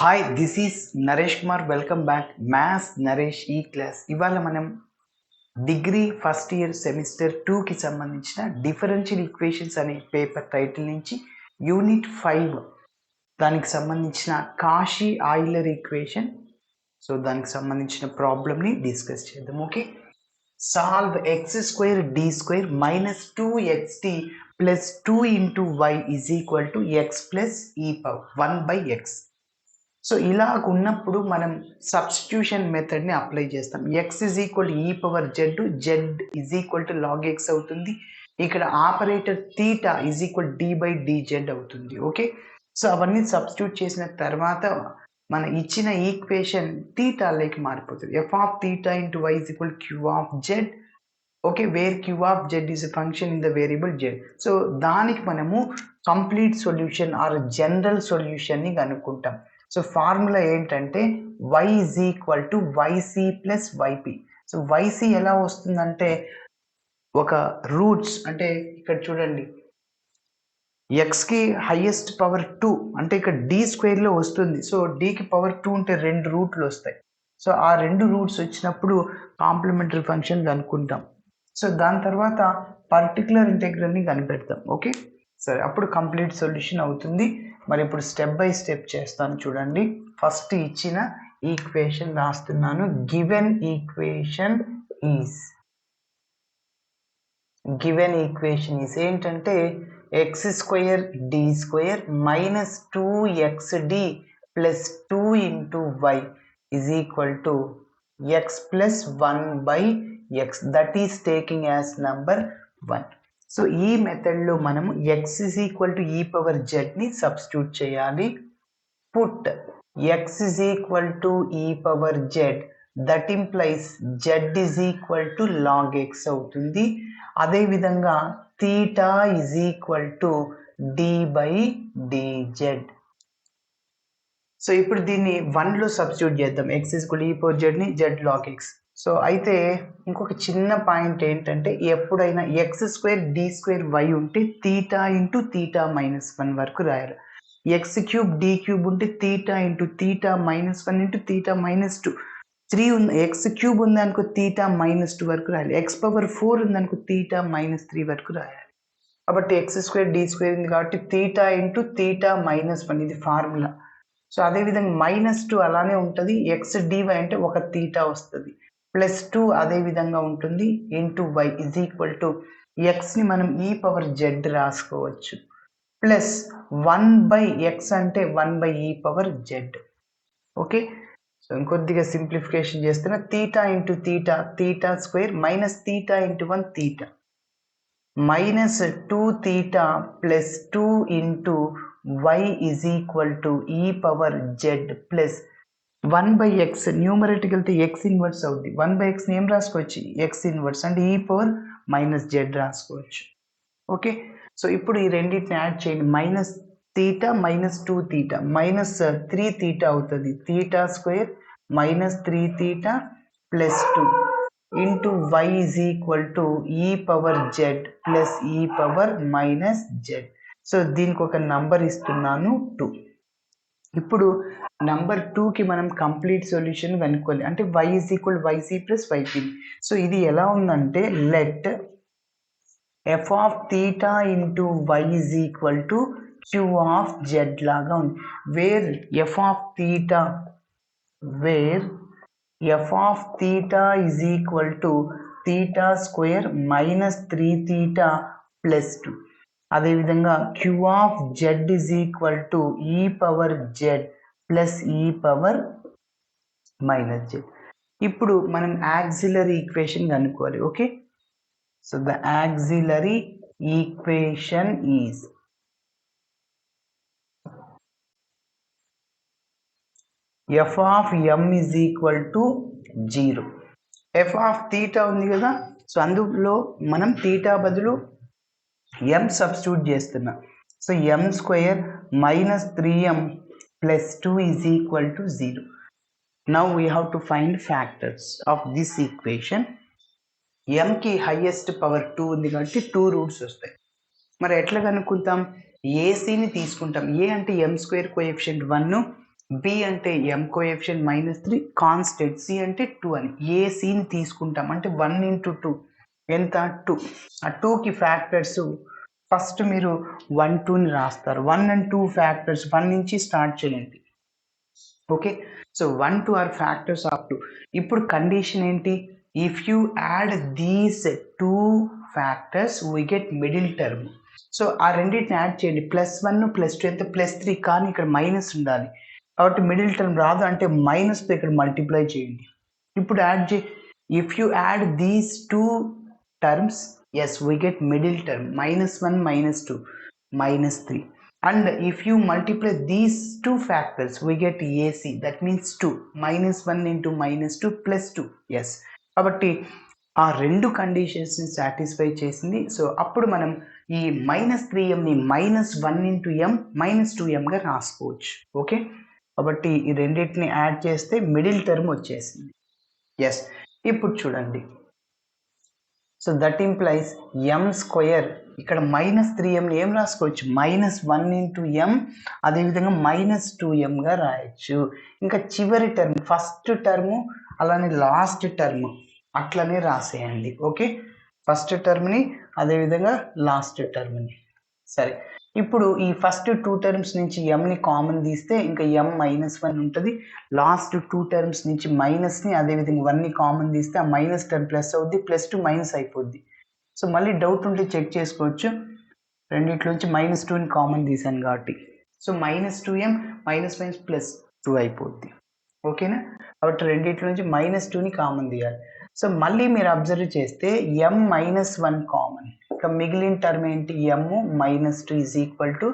Hi this is Naresh Kumar. Welcome back maths Naresh ఈ class. ఇవాళ మనం డిగ్రీ ఫస్ట్ ఇయర్ సెమిస్టర్ 2కి సంబంధించిన డిఫరెన్షియల్ ఈక్వేషన్స్ అనే పేపర్ టైటిల్ నుంచి యూనిట్ 5 దానికి సంబంధించిన కాషీ ఆయిలర్ ఈక్వేషన్, సో దానికి సంబంధించిన ప్రాబ్లమ్ని డిస్కస్ చేద్దాం. Okay, solve x square d square minus 2xt plus 2 into y is equal to x plus e power 1/x. So ఇలా ఉన్నప్పుడు మనం సబ్స్టిట్యూషన్ మెథడ్ని అప్లై చేస్తాం. X is equal e power z, z is equal to log x అవుతుంది. ఇక్కడ operator theta is equal d/dz అవుతుంది. Okay, so అవన్నీ substitute చేసిన తర్వాత మన ఇచ్చిన ఈక్వేషన్ తీటాలోకి మారిపోతుంది. F of theta into y is equal q of z. Okay, where q of z is a function in the variable z. So దానికి మనము కంప్లీట్ సొల్యూషన్ ఆర్ జనరల్ సొల్యూషన్ని కనుక్కుంటాం. సో ఫార్ములా ఏంటంటే y is equal to y c plus y p. So y c ఎలా వస్తుందంటే ఒక roots, అంటే ఇక్కడ చూడండి ఎక్స్కి హైయెస్ట్ పవర్ 2 అంటే ఇక్కడ డి స్క్వేర్లో వస్తుంది. సో డికి పవర్ 2 ఉంటే 2 రూట్లు వస్తాయి. సో ఆ 2 రూట్స్ వచ్చినప్పుడు కాంప్లిమెంటరీ ఫంక్షన్ కనుక్కుంటాం. సో దాని తర్వాత పర్టికులర్ ఇంటెగ్రల్ని కనిపెడతాం. ఓకే, సరే, అప్పుడు కంప్లీట్ సొల్యూషన్ అవుతుంది. మరి ఇప్పుడు స్టెప్ బై స్టెప్ చేస్తాను చూడండి. ఫస్ట్ ఇచ్చిన ఈక్వేషన్ రాస్తున్నాను. గివెన్ ఈక్వేషన్ ఈజ్ ఏంటంటే x square d square minus 2xd plus 2 into y is equal to x plus 1/x, that is taking as number 1. So ఈ మెథడ్లో మనము x is equal to e power జెడ్ని substitute చేయాలి. Put x is equal to e power z, that implies z is equal to log x అవుతుంది. అదేవిధంగా theta is equal to d/dz. So ఇప్పుడు దీన్ని 1లో substitute చేద్దాం. X is equal e power జెడ్ని z log x. So అయితే ఇంకొక చిన్న point ఏంటంటే ఎప్పుడైనా x square d square y ఉంటే తీటా ఇంటూ తీటా మైనస్ 1 వరకు రాయాలి. ఎక్స్ క్యూబ్ డి క్యూబ్ ఉంటే theta into theta minus 1 into theta minus 2. 3 ఉంది, ఎక్స్ క్యూబ్ ఉందనుకో తీటా మైనస్ 2 వరకు రాయాలి. ఎక్స్ పవర్ 4 ఉందనుకో తీటా మైనస్ 3 వరకు రాయాలి. కాబట్టి ఎక్స్ స్క్వేర్ డి స్క్వేర్ ఉంది కాబట్టి తీటా ఇంటూ తీటా మైనస్ 1 ఇది ఫార్ములా. సో అదేవిధంగా -2 అలానే ఉంటుంది. ఎక్స్ డివై అంటే ఒక తీటా వస్తుంది. +2 అదే విధంగా ఉంటుంది into y is equal to ఎక్స్ని మనం ఈ పవర్ జెడ్ రాసుకోవచ్చు. ప్లస్ 1/x అంటే 1/e power z. Okay, so ఇంకొద్దిగా సింప్లిఫికేషన్ చేస్తున్నా. Theta into theta, theta square minus theta into 1 theta minus 2 theta plus 2 into y is equal to e power z plus 1/x. న్యూమరేటర్కి వెళ్తే x inverse అవుద్ది. 1/xని ఏం రాసుకోవచ్చు, X inverse అంటే e power minus z రాసుకోవచ్చు. Okay, so ఇప్పుడు ఈ రెండింటిని యాడ్ చేయండి. Minus theta minus 2 theta minus 3 theta అవుతుంది. Theta square minus 3 theta plus 2 into y is equal to e power z plus e power minus z. So దీనికి ఒక number ఇస్తున్నాను 2. ఇప్పుడు నంబర్ 2కి మనం కంప్లీట్ సొల్యూషన్ కనుక్కోవాలి. అంటే y is equal y c plus y p. So ఇది ఎలా ఉందంటే let f of theta into y is equal to q of z లాగా ఉంది. Where f of theta is equal to theta square minus 3 theta plus 2. అదేవిధంగా q of z is equal to e power z plus e power minus z. ఇప్పుడు మనం auxiliary equation కనుక్కోవాలి. Okay, so the auxiliary equation is f of M is equal to 0. F of theta ఉంది కదా, so అందులో మనం theta బదులు m substitute చేస్తున్నా. So m square minus 3m plus 2 is equal to 0. Now we have to find factors of this equation. mకి highest power 2 ఉంది కాబట్టి 2 roots వస్తాయి. మరి ఎట్లా కనుక్కుంటాం, ఏసీని తీసుకుంటాం. ఏ అంటే m స్క్వేర్ కోఎఫిషియంట్ 1, బి అంటే ఎం కోఎఫిషియంట్ -3 కాన్స్టెంట్, సి అంటే 2 అని ఏ సిని తీసుకుంటాం అంటే 1 into 2 ఎంత 2. ఆ 2కి ఫ్యాక్టర్స్ ఫస్ట్ మీరు 1 2ని రాస్తారు. 1 and 2 ఫ్యాక్టర్స్ 1 నుంచి స్టార్ట్ చేయండి. Okay, so 1 2 are factors of 2. ఇప్పుడు కండిషన్ ఏంటి? If you add these 2 factors we get middle term. So ఆ రెండింటిని యాడ్ చేయండి. +1 +2 ఎంత +3, కానీ ఇక్కడ మైనస్ ఉండాలి కాబట్టి మిడిల్ టర్మ్ రాదు, అంటే మైనస్తో ఇక్కడ మల్టిప్లై చేయండి. ఇప్పుడు యాడ్ చే if you add these 2 terms yes we get middle term -1 -2 -3, and if you multiply these two factors we get AC, that means 2 -1 into -2 +2. yes కాబట్టి ఆ రెండు కండిషన్స్ని సాటిస్ఫై చేసింది. సో అప్పుడు మనం ఈ -3mని -1 into m -2mగా రాసుకోవచ్చు. ఓకే, కాబట్టి ఈ రెండింటిని యాడ్ చేస్తే మిడిల్ టర్మ్ వచ్చేసింది. ఎస్, ఇప్పుడు చూడండి. So that implies m square, ఇక్కడ -3mని ఏం రాసుకోవచ్చు? -1 into m, అదేవిధంగా -2mగా రాయొచ్చు. ఇంకా చివరి టర్మ్, ఫస్ట్ టర్ము అలానే లాస్ట్ టర్మ్ అట్లనే రాసేయండి. ఓకే, ఫస్ట్ టర్మ్ని అదేవిధంగా లాస్ట్ టర్మ్ని. సరే, ఇప్పుడు ఈ ఫస్ట్ 2 టర్మ్స్ నుంచి mని కామన్ తీస్తే ఇంకా m -1 ఉంటుంది. లాస్ట్ 2 టర్మ్స్ నుంచి మైనస్ని అదేవిధంగా 1ని కామన్ తీస్తే ఆ మైనస్ టర్మ్ ప్లస్ అవుద్ది, +2 మైనస్ అయిపోద్ది. సో మళ్ళీ డౌట్ ఉంటే చెక్ చేసుకోవచ్చు, రెండిట్లో నుంచి -2ని కామన్ తీసాను కాబట్టి. సో -2m +2 అయిపోద్ది. ఓకేనా, కాబట్టి రెండిట్లో నుంచి -2ని కామన్ తీయాలి. సో మళ్ళీ మీరు అబ్జర్వ్ చేస్తే m -1 కామన్, ఇక మిగిలిన టర్మ్ ఏంటి? m -2 is equal to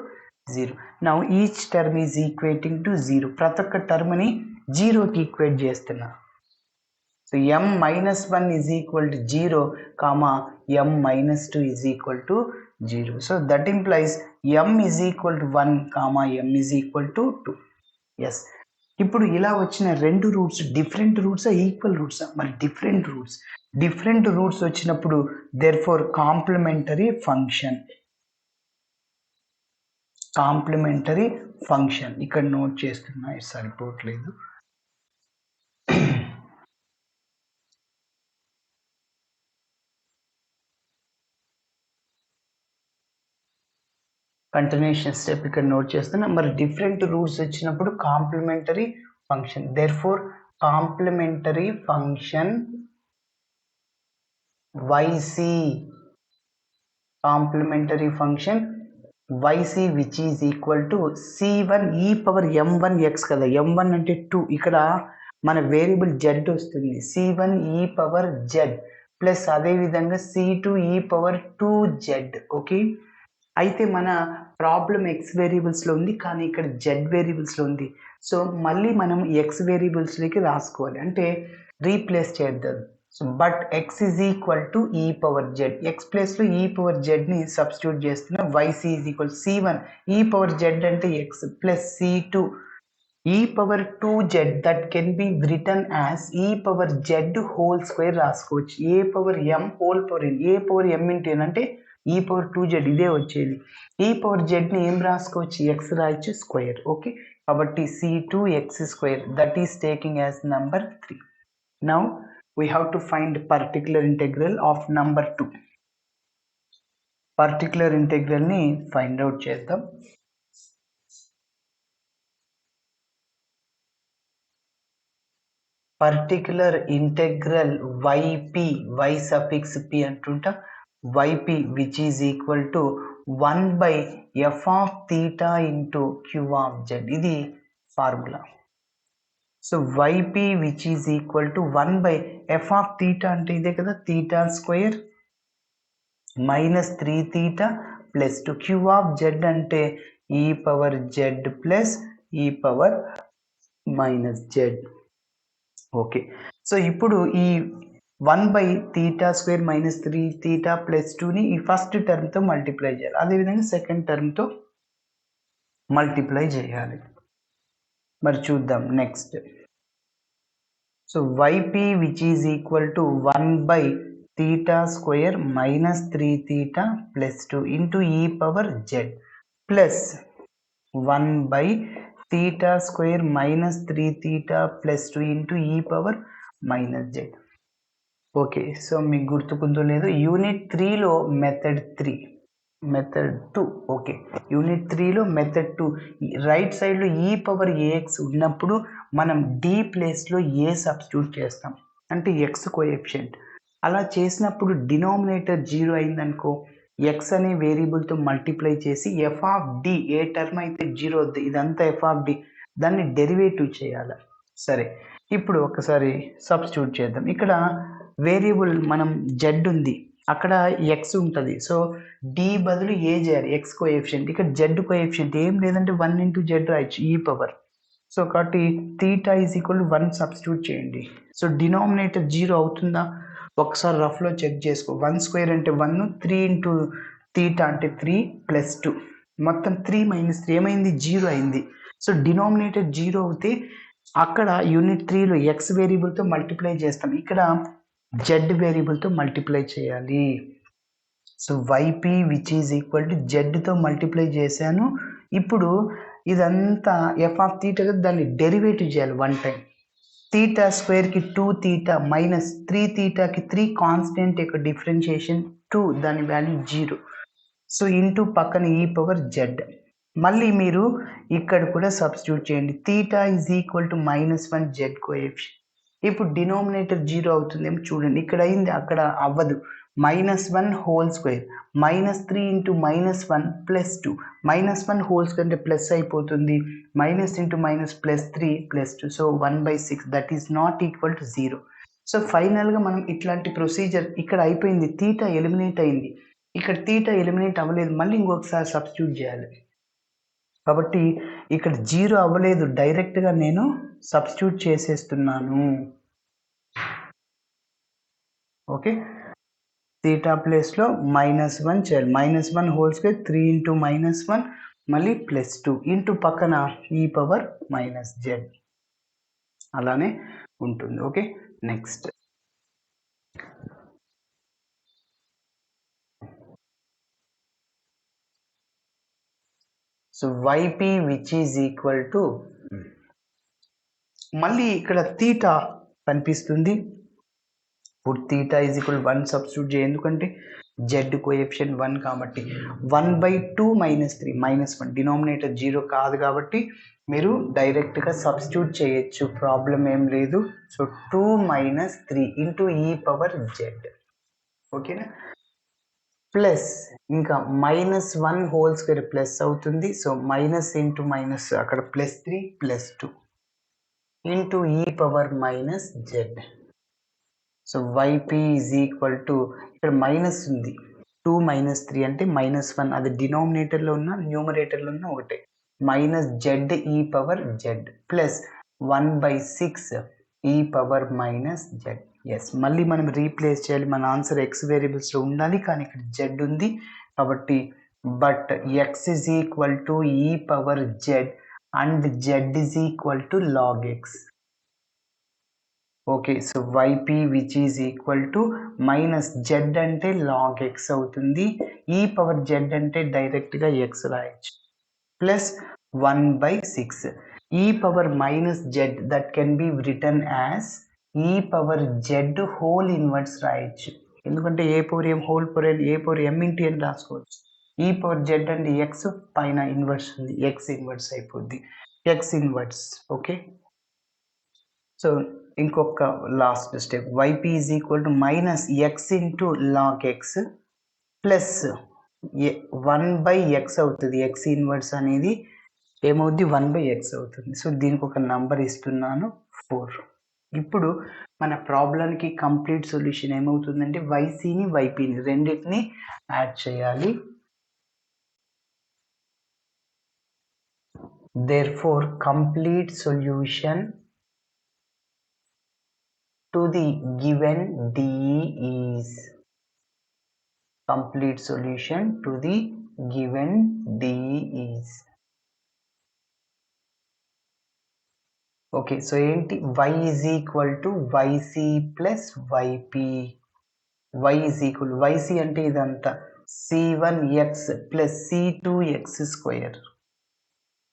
0. Now each term is equating to 0. ప్రతి ఒక్క టర్మ్ని 0కి ఈక్వేట్ చేస్తున్నా. So m -1 is equal to 0, m -2 is equal to 0. So that implies m is equal to 1, m is equal to 2. Yes, ఇప్పుడు ఇలా వచ్చిన రెండు roots different రూట్సా ఈక్వల్ రూట్సా? మరి డిఫరెంట్ రూట్స్ వచ్చినప్పుడు దేర్ఫోర్ కాంప్లిమెంటరీ ఫంక్షన్ ఇక్కడ నోట్ చేస్తున్నా, ఇది సరిపోవట్లేదు. కంటిన్యూషన్ స్టెప్ ఇక్కడ నోట్ చేస్తున్నా. మరి డిఫరెంట్ రూట్స్ వచ్చినప్పుడు complementary function, therefore complementary function yc which is equal to c1 e power m1x కదా. m1 అంటే 2, ఇక్కడ మన వేరియబుల్ z వస్తుంది. c1 e power z plus అదేవిధంగా c2 e power 2z. Okay, అయితే మన ప్రాబ్లం x వేరియబుల్స్లో ఉంది, కానీ ఇక్కడ z వేరియబుల్స్లో ఉంది. సో మళ్ళీ మనం x వేరియబుల్స్లోకి రాసుకోవాలి, అంటే రీప్లేస్ చేద్దాం. So but x is equal to e power z, x ప్లేస్లో e పవర్ zని సబ్స్టిట్యూట్ చేస్తున్నాం. yc is equal c1 e power z అంటే x plus c2 e power 2z, that can be return as e power z whole square రాసుకోవచ్చు. a power m whole power n, a power m into n అంటే e power 2z ఇదే వచ్చేది. e power zని ఏం రాసుకోవచ్చు? x రాయొచ్చు square. Okay, కాబట్టి c2x², that is taking as number 3. Now we have to find particular integral of number 2. particular integral ni find out చేద్దాం. particular integral yp, y suffix p అంటుంటాం, yp which is equal to 1 by f of theta into q of z, ఇది formula. So yp which is equal to 1 by f of theta అంటే ఇదే కదా, theta square minus 3 theta plus 2, q of z అంటే e power z plus e power minus z. Okay, so ఇప్పుడు ఈ 1 by theta square minus 3 theta plus 2ని ఈ first టర్మ్తో multiply చేయాలి, అదేవిధంగా సెకండ్ టర్మ్తో మల్టిప్లై చేయాలి. మరి చూద్దాం next. So yp which is equal to 1 by theta square minus 3 theta plus 2 into e power z plus 1 by theta square minus 3 theta plus 2 into e power minus z. Okay, so మీకు గుర్తుకుందో లేదు, unit 3లో method 2. Okay, unit 3లో method 2 right సైడ్లో e power AX ఉన్నప్పుడు మనం D ప్లేస్లో ఏ substitute చేస్తాం అంటే ఎక్స్ కోఎఫిషియంట్. అలా చేసినప్పుడు డినామినేటర్ 0 అయిందనుకో, ఎక్స్ అనే వేరియబుల్తో మల్టిప్లై చేసి f of d a term అయితే 0 వద్దు, ఇదంతా ఎఫ్ ఆఫ్ డి, దాన్ని డెరివేటివ్ చేయాలి. సరే, ఇప్పుడు ఒకసారి సబ్స్టిట్యూట్ చేద్దాం. ఇక్కడ వేరియబుల్ మనం జెడ్ ఉంది, అక్కడ ఎక్స్ ఉంటుంది, సో డి బదులు ఏ చేయాలి, ఎక్స్ కోఎఫిషియంట్. ఇక్కడ జెడ్ కోఎఫిషియంట్ ఏం లేదంటే 1 into జెడ్ రాయొచ్చు ఈ పవర్. సో కాబట్టి థీటా ఈజ్ ఈక్వల్ 1 సబ్స్టిట్యూట్ చేయండి. సో డినామినేటర్ 0 అవుతుందా ఒకసారి రఫ్లో చెక్ చేసుకో. 1 square అంటే 1, 3 into థీటా అంటే 3 plus 2, మొత్తం 3 minus 3 ఏమైంది, 0 అయింది. సో డినామినేటర్ 0 అవుతే అక్కడ యూనిట్ 3లో ఎక్స్ వేరియబుల్తో మల్టిప్లై చేస్తాం, ఇక్కడ జెడ్ వేరియబుల్తో మల్టిప్లై చేయాలి. So y p which is equal to జెడ్తో మల్టిప్లై చేశాను. ఇప్పుడు ఇదంతా ఎఫ్ ఆఫ్ థీటా కదా, దాన్ని డెరివేటివ్ చేయాలి 1 time. థీటా స్క్వేర్కి 2 థీటా మైనస్ 3 థీటాకి 3 కాన్స్టెంట్ యొక్క డిఫరెన్షియేషన్ 2, దాని వాల్యూ 0. సో ఇంటూ పక్కన ఈ పవర్ జెడ్. మళ్ళీ మీరు ఇక్కడ కూడా సబ్స్టిట్యూట్ చేయండి. Theta is equal to -1 Z coefficient. ఇప్పుడు డినామినేటర్ 0 అవుతుందేమో చూడండి, ఇక్కడ అయింది అక్కడ అవ్వదు. -1 whole square -3 into -1 plus 2, -1 whole square అంటే ప్లస్ అయిపోతుంది, minus into minus +3 +2, so 1/6 that is not equal to 0. So ఫైనల్గా మనం ఇట్లాంటి ప్రొసీజర్ ఇక్కడ అయిపోయింది, థీటా ఎలిమినేట్ అయింది. ఇక్కడ థీటా ఎలిమినేట్ అవ్వలేదు, మళ్ళీ ఇంకొకసారి సబ్స్టిట్యూట్ చేయాలి. కాబట్టి ఇక్కడ 0 అవ్వలేదు, డైరెక్ట్గా నేను సబ్స్టిట్యూట్ చేసేస్తున్నాను. ఓకే, థీటా ప్లేస్లో -1 చేయాలి, -1 హోల్ స్క్వేర్ 3 into -1 మళ్ళీ +2 ఇంటూ పక్కన ఈ పవర్ -z, అలానే ఉంటుంది. Okay, next so y p which is equal to, మళ్ళీ ఇక్కడ థీటా కనిపిస్తుంది. ఇప్పుడు థీటా ఈజ్ ఈక్వల్ 1 సబ్స్టిట్యూట్ చేయ, ఎందుకంటే జెడ్ కోఎఫిషియంట్ 1 కాబట్టి 1/2 - 3 -1, డినామినేటర్ 0 కాదు కాబట్టి మీరు డైరెక్ట్గా సబ్స్టిట్యూట్ చేయొచ్చు, ప్రాబ్లం ఏం లేదు. సో 2 - 3 ఇంటూ ఈ పవర్ జెడ్. ఓకేనా, ప్లస్ ఇంకా -1 హోల్ స్క్వేర్ ప్లస్ అవుతుంది, సో మైనస్ ఇంటూ మైనస్ అక్కడ +3 +2 ఇంటూ ఈ power -z. So YP is equal to, ఇక్కడ మైనస్ ఉంది, 2 - 3 అంటే -1, అది డినామినేటర్లో ఉన్న న్యూమరేటర్లో ఉన్న ఒకటే, -z ఈ పవర్ z ప్లస్ 1/6 ఈ పవర్ -z. ఎస్, మళ్ళీ మనం రీప్లేస్ చేయాలి, మన ఆన్సర్ ఎక్స్ వేరియబుల్స్లో ఉండాలి, కానీ ఇక్కడ జెడ్ ఉంది కాబట్టి, but x is equal to e power z and z is equal to log x. Okay, so y p which is equal to -z అంటే log x అవుతుంది, ఈ పవర్ జెడ్ అంటే డైరెక్ట్గా x రాయొచ్చు, ప్లస్ 1/6 ఈ power -z that can be return as ఈ power Z whole inverse రాయొచ్చు, ఎందుకంటే ఏ పవర్ ఎం హోల్ పవర్ ఎన్, ఏ పవర్ ఎం ఇంటూ ఎన్ రాసుకోవచ్చు. ఈ పవర్ జెడ్ అంటే ఎక్స్, పైన ఇన్వర్స్ ఉంది, ఎక్స్ ఇన్వర్స్ అయిపోద్ది, ఎక్స్ ఇన్వర్స్. ఓకే, సో ఇంకొక last step, YP is equal to -x into log x plus 1/x అవుతుంది, ఎక్స్ ఇన్వర్స్ అనేది ఏమవుద్ది 1/x అవుతుంది. సో దీనికి ఒక నంబర్ ఇస్తున్నాను 4. ఇప్పుడు మన ప్రాబ్లంకి కంప్లీట్ సొల్యూషన్ ఏమవుతుందంటే వైసీని వైపీని రెండింటిని యాడ్ చేయాలి. therefore complete solution to the given DE is, complete solution to the given DE is, okay, so ఏంటి, y is equal to yc plus yp, y is equal, yc అంటే ఇదంతా c1x plus c2x square,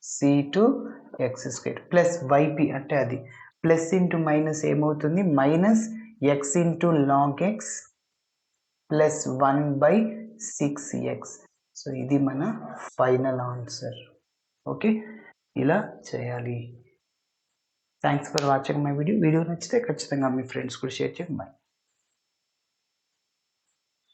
c2 x square plus yp అంటే అది plus into minus ఏమవుతుంది minus x into log x plus 1/6x. So ఇది మన final answer. Okay, ఇలా చేయాలి. Thanks for watching my video. Video నచ్చితే ఖచ్చితంగా మీ ఫ్రెండ్స్ కూడా షేర్ చేయండి. బాయ్.